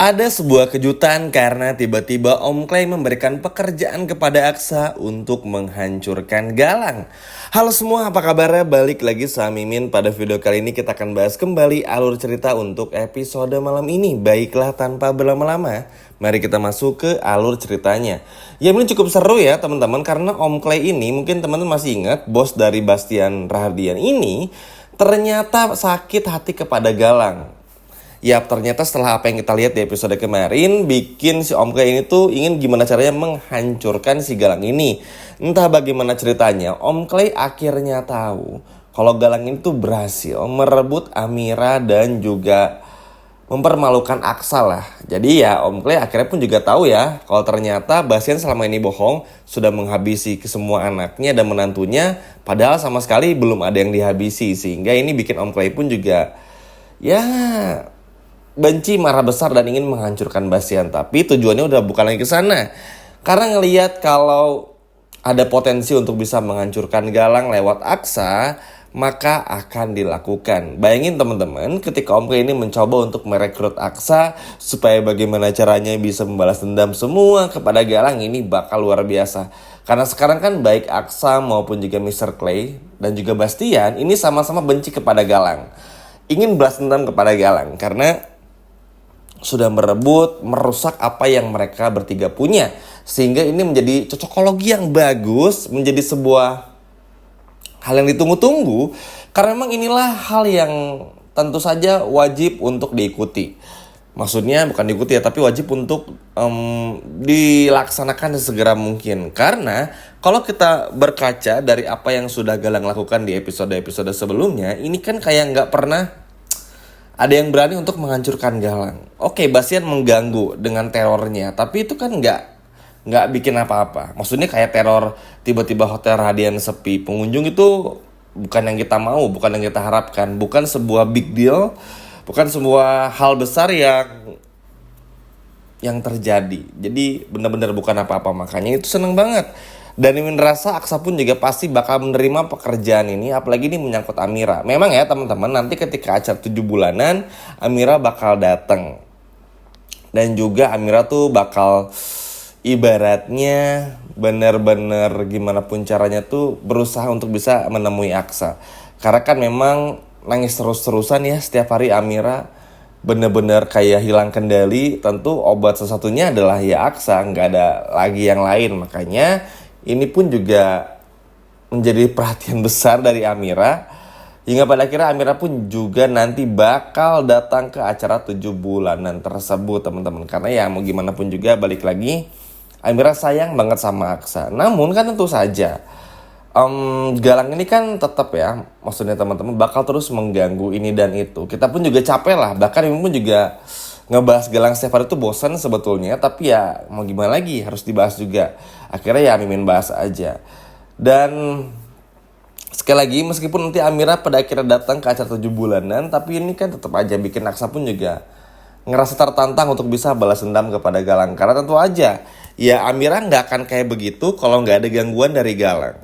Ada sebuah kejutan karena tiba-tiba Om Clay memberikan pekerjaan kepada Aksa untuk menghancurkan Galang. Halo semua, apa kabarnya? Balik lagi sama Mimin. Pada video kali ini kita akan bahas kembali alur cerita untuk episode malam ini. Baiklah, tanpa berlama-lama, mari kita masuk ke alur ceritanya. Ya, ini cukup seru ya teman-teman, karena Om Clay ini, mungkin teman-teman masih ingat, bos dari Bastian Rahardian ini ternyata sakit hati kepada Galang. Ya, ternyata setelah apa yang kita lihat di episode kemarin, bikin si Om Clay ini tuh ingin gimana caranya menghancurkan si Galang ini. Entah bagaimana ceritanya, Om Clay akhirnya tahu kalau Galang ini tuh berhasil merebut Amira dan juga mempermalukan Aksa lah. Jadi ya Om Clay akhirnya pun juga tahu ya kalau ternyata Bastian selama ini bohong, sudah menghabisi ke semua anaknya dan menantunya, padahal sama sekali belum ada yang dihabisi. Sehingga ini bikin Om Clay pun juga ya benci, marah besar dan ingin menghancurkan Bastian. Tapi tujuannya udah bukan lagi ke sana. Karena ngelihat kalau ada potensi untuk bisa menghancurkan Galang lewat Aksa, maka akan dilakukan. Bayangin teman-teman, ketika Om Clay ini mencoba untuk merekrut Aksa supaya bagaimana caranya bisa membalas dendam semua kepada Galang, ini bakal luar biasa. Karena sekarang kan baik Aksa maupun juga Mr. Clay dan juga Bastian ini sama-sama benci kepada Galang. Ingin balas dendam kepada Galang karena sudah merebut, merusak apa yang mereka bertiga punya. Sehingga ini menjadi cocokologi yang bagus, menjadi sebuah hal yang ditunggu-tunggu. Karena memang inilah hal yang tentu saja wajib untuk diikuti. Maksudnya bukan diikuti ya, tapi wajib untuk dilaksanakan sesegera mungkin. Karena kalau kita berkaca dari apa yang sudah Galang lakukan di episode-episode sebelumnya, ini kan kayak nggak pernah ada yang berani untuk menghancurkan Galang. Oke, Bastian mengganggu dengan terornya, tapi itu kan nggak bikin apa-apa. Maksudnya kayak teror tiba-tiba Hotel Radian sepi, pengunjung itu bukan yang kita mau, bukan yang kita harapkan, bukan sebuah big deal, bukan sebuah hal besar yang terjadi. Jadi benar-benar bukan apa-apa, makanya itu seneng banget. Dan Mimin rasa Aksa pun juga pasti bakal menerima pekerjaan ini, apalagi ini menyangkut Amira. Memang ya teman-teman, nanti ketika acara 7 bulanan, Amira bakal datang. Dan juga Amira tuh bakal ibaratnya bener-bener gimana pun caranya tuh berusaha untuk bisa menemui Aksa. Karena kan memang nangis terus-terusan ya setiap hari Amira, bener-bener kayak hilang kendali. Tentu obat satu-satunya adalah ya Aksa, nggak ada lagi yang lain. Makanya ini pun juga menjadi perhatian besar dari Amira. Hingga pada akhirnya Amira pun juga nanti bakal datang ke acara 7 bulanan tersebut teman-teman. Karena ya mau gimana pun juga balik lagi, Amira sayang banget sama Aksa. Namun kan tentu saja Galang ini kan tetap ya, maksudnya teman-teman bakal terus mengganggu ini dan itu. Kita pun juga capek lah, bahkan ini pun juga ngebahas Galang setiap hari itu bosan sebetulnya. Tapi ya mau gimana lagi, harus dibahas juga. Akhirnya ya Mimin bahas aja. Dan sekali lagi, meskipun nanti Amira pada akhirnya datang ke acara 7 bulanan, tapi ini kan tetap aja bikin Aksa pun juga ngerasa tertantang untuk bisa balas dendam kepada Galang. Karena tentu aja, ya Amira nggak akan kayak begitu kalau nggak ada gangguan dari Galang.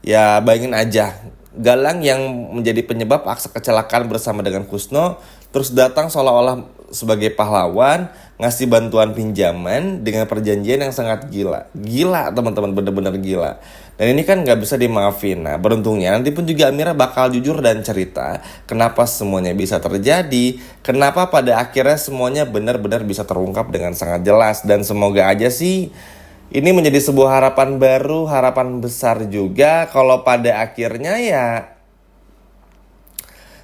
Ya bayangin aja, Galang yang menjadi penyebab Aksa kecelakaan bersama dengan Kusno, terus datang seolah-olah sebagai pahlawan, ngasih bantuan pinjaman dengan perjanjian yang sangat gila. Gila teman-teman, bener-bener gila. Dan ini kan gak bisa dimaafin. Nah beruntungnya nanti pun juga Amira bakal jujur dan cerita kenapa semuanya bisa terjadi, kenapa pada akhirnya semuanya benar-benar bisa terungkap dengan sangat jelas. Dan semoga aja sih ini menjadi sebuah harapan baru, harapan besar juga kalau pada akhirnya ya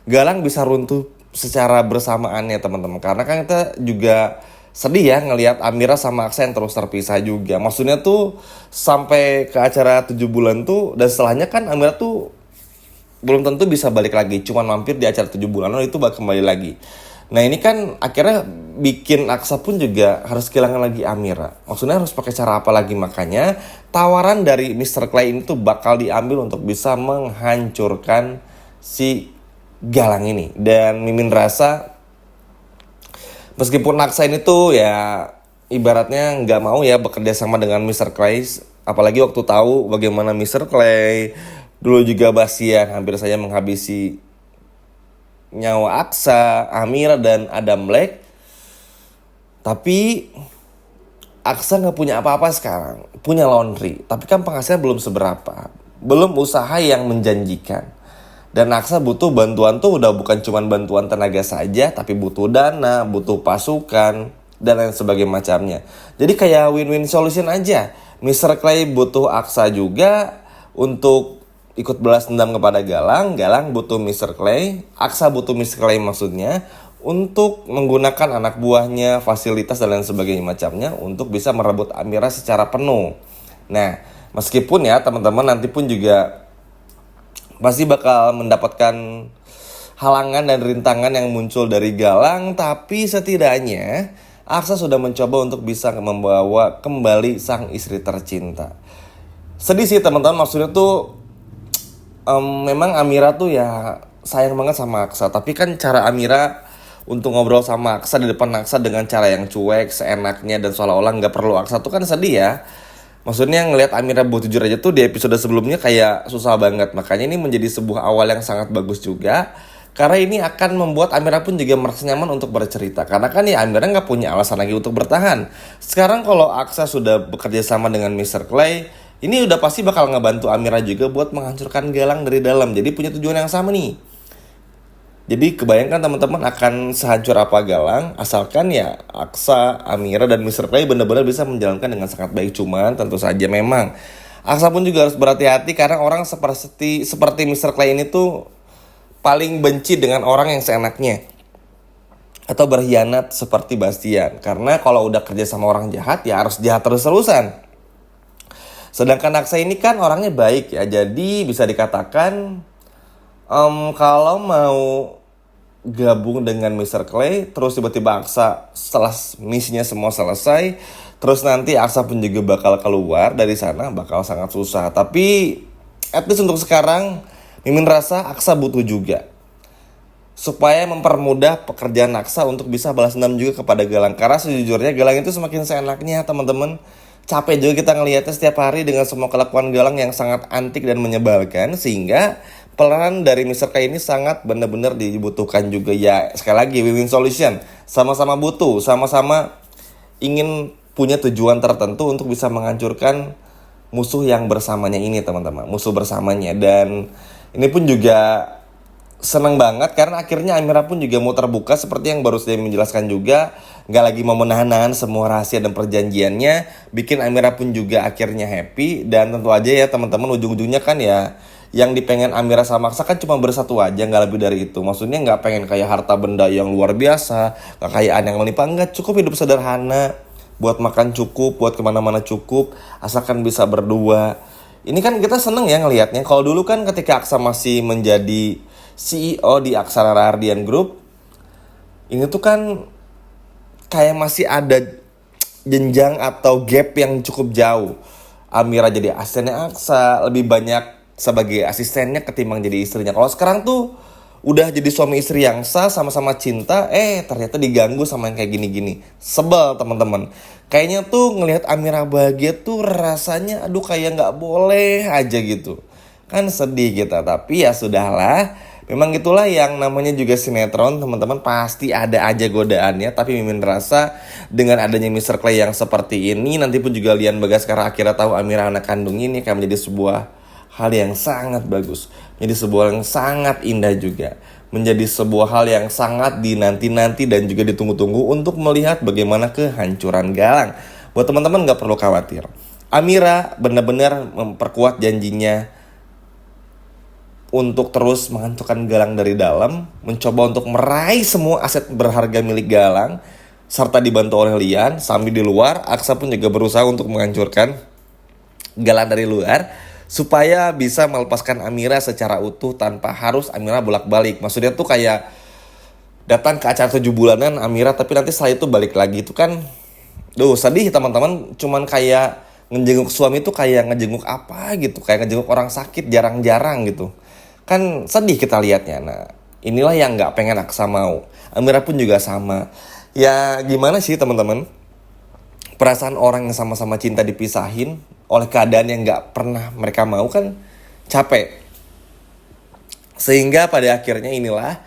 Galang bisa runtuh secara bersamaannya teman-teman. Karena kan kita juga sedih ya ngelihat Amira sama Aksa yang terus terpisah juga. Maksudnya tuh sampai ke acara 7 bulan tuh, dan setelahnya kan Amira tuh belum tentu bisa balik lagi. Cuman mampir di acara 7 bulanan itu bakal kembali lagi. Nah ini kan akhirnya bikin Aksa pun juga harus kehilangan lagi Amira. Maksudnya harus pakai cara apa lagi, makanya tawaran dari Mr. Clay ini tuh bakal diambil untuk bisa menghancurkan si Galang ini. Dan Mimin rasa meskipun Aksa ini tuh ya ibaratnya nggak mau ya bekerja sama dengan Mr. Clay. Apalagi waktu tahu bagaimana Mr. Clay dulu juga Bastian hampir saja menghabisi nyawa Aksa, Amira, dan Adam Black. Tapi Aksa nggak punya apa-apa sekarang, punya laundry. Tapi kan penghasilan belum seberapa, belum usaha yang menjanjikan. Dan Aksa butuh bantuan tuh udah bukan cuma bantuan tenaga saja, tapi butuh dana, butuh pasukan, dan lain sebagainya macamnya. Jadi kayak win-win solution aja. Mr. Clay butuh Aksa juga untuk ikut balas dendam kepada Galang. Galang butuh Mr. Clay, Aksa butuh Mr. Clay maksudnya, untuk menggunakan anak buahnya, fasilitas dan lain sebagainya macamnya untuk bisa merebut Amira secara penuh. Nah, meskipun ya teman-teman nanti pun juga pasti bakal mendapatkan halangan dan rintangan yang muncul dari Galang, tapi setidaknya Aksa sudah mencoba untuk bisa membawa kembali sang istri tercinta. Sedih sih teman-teman, maksudnya tuh memang Amira tuh ya sayang banget sama Aksa, tapi kan cara Amira untuk ngobrol sama Aksa di depan Aksa dengan cara yang cuek, seenaknya dan seolah-olah nggak perlu Aksa tuh kan sedih ya. Maksudnya ngelihat Amira buat jujur aja tuh di episode sebelumnya kayak susah banget. Makanya ini menjadi sebuah awal yang sangat bagus juga. Karena ini akan membuat Amira pun juga merasa nyaman untuk bercerita. Karena kan ya Amira nggak punya alasan lagi untuk bertahan. Sekarang kalau Aksa sudah bekerja sama dengan Mr. Clay, ini udah pasti bakal ngebantu Amira juga buat menghancurkan Galang dari dalam. Jadi punya tujuan yang sama nih. Jadi kebayangkan teman-teman akan sehancur apa Galang, asalkan ya Aksa, Amira, dan Mr. Clay benar-benar bisa menjalankan dengan sangat baik. Cuman tentu saja memang Aksa pun juga harus berhati-hati karena orang seperti Mr. Clay ini tuh paling benci dengan orang yang seenaknya atau berkhianat seperti Bastian. Karena kalau udah kerja sama orang jahat ya harus jahat terus-terusan. Sedangkan Aksa ini kan orangnya baik ya, jadi bisa dikatakan kalau mau gabung dengan Mr. Clay, terus tiba-tiba Aksa setelah misinya semua selesai, terus nanti Aksa pun juga bakal keluar dari sana, bakal sangat susah. Tapi at least untuk sekarang Mimin rasa Aksa butuh juga, supaya mempermudah pekerjaan Aksa untuk bisa balas dendam juga kepada Galang. Karena sejujurnya Galang itu semakin seenaknya teman-teman. Capek juga kita ngelihatnya setiap hari dengan semua kelakuan Galang yang sangat antik dan menyebalkan. Sehingga peran dari Mr. K ini sangat benar-benar dibutuhkan juga. Ya sekali lagi win-win solution. Sama-sama butuh, sama-sama ingin punya tujuan tertentu untuk bisa menghancurkan musuh yang bersamanya ini teman-teman. Musuh bersamanya. Dan ini pun juga senang banget karena akhirnya Amira pun juga mau terbuka seperti yang baru saya menjelaskan juga. Gak lagi mau menahan-nahan semua rahasia dan perjanjiannya. Bikin Amira pun juga akhirnya happy. Dan tentu aja ya teman-teman ujung-ujungnya kan ya yang dipengen Amira sama Aksa kan cuma bersatu aja, gak lebih dari itu. Maksudnya gak pengen kayak harta benda yang luar biasa, kekayaan yang melimpah. Enggak, cukup hidup sederhana, buat makan cukup, buat kemana-mana cukup, asalkan bisa berdua. Ini kan kita seneng ya ngelihatnya. Kalau dulu kan ketika Aksa masih menjadi CEO di Aksara Rahardian Group, ini tuh kan kayak masih ada jenjang atau gap yang cukup jauh. Amira jadi asistennya Aksa, lebih banyak sebagai asistennya ketimbang jadi istrinya. Kalau sekarang tuh udah jadi suami istri yang sah, sama-sama cinta, ternyata diganggu sama yang kayak gini-gini. Sebel teman-teman. Kayaknya tuh ngelihat Amira bahagia tuh rasanya aduh kayak nggak boleh aja gitu. Kan sedih kita, tapi ya sudahlah. Memang itulah yang namanya juga sinetron teman-teman, pasti ada aja godaannya. Tapi Mimin rasa dengan adanya Mr. Clay yang seperti ini, nanti pun juga Lian Bagaskara akhirnya tahu Amira anak kandung ini akan menjadi sebuah hal yang sangat bagus, menjadi sebuah hal yang sangat indah juga, menjadi sebuah hal yang sangat dinanti-nanti dan juga ditunggu-tunggu untuk melihat bagaimana kehancuran Galang. Buat teman-teman gak perlu khawatir, Amira benar-benar memperkuat janjinya untuk terus menghancurkan Galang dari dalam, mencoba untuk meraih semua aset berharga milik Galang, serta dibantu oleh Lian. Sambil di luar, Aksa pun juga berusaha untuk menghancurkan Galang dari luar, supaya bisa melepaskan Amira secara utuh tanpa harus Amira bolak-balik. Maksudnya tuh kayak datang ke acara 7 bulanan Amira, tapi nanti setelah itu balik lagi. Itu kan sedih teman-teman. Cuman kayak ngejenguk suami tuh kayak ngejenguk apa gitu, kayak ngejenguk orang sakit jarang-jarang gitu. Kan sedih kita lihatnya. Nah inilah yang gak pengen Aksa mau. Amira pun juga sama. Ya gimana sih teman-teman, perasaan orang yang sama-sama cinta dipisahin oleh keadaan yang gak pernah mereka mau kan capek. Sehingga pada akhirnya inilah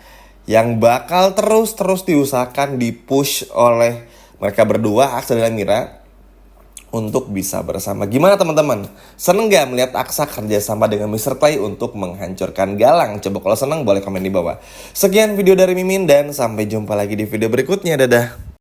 yang bakal terus diusahakan, dipush oleh mereka berdua, Aksa dan Amira, untuk bisa bersama. Gimana teman-teman? Seneng gak melihat Aksa kerjasama dengan Mr. Clay untuk menghancurkan Galang? Coba kalau seneng boleh komen di bawah. Sekian video dari Mimin dan sampai jumpa lagi di video berikutnya. Dadah.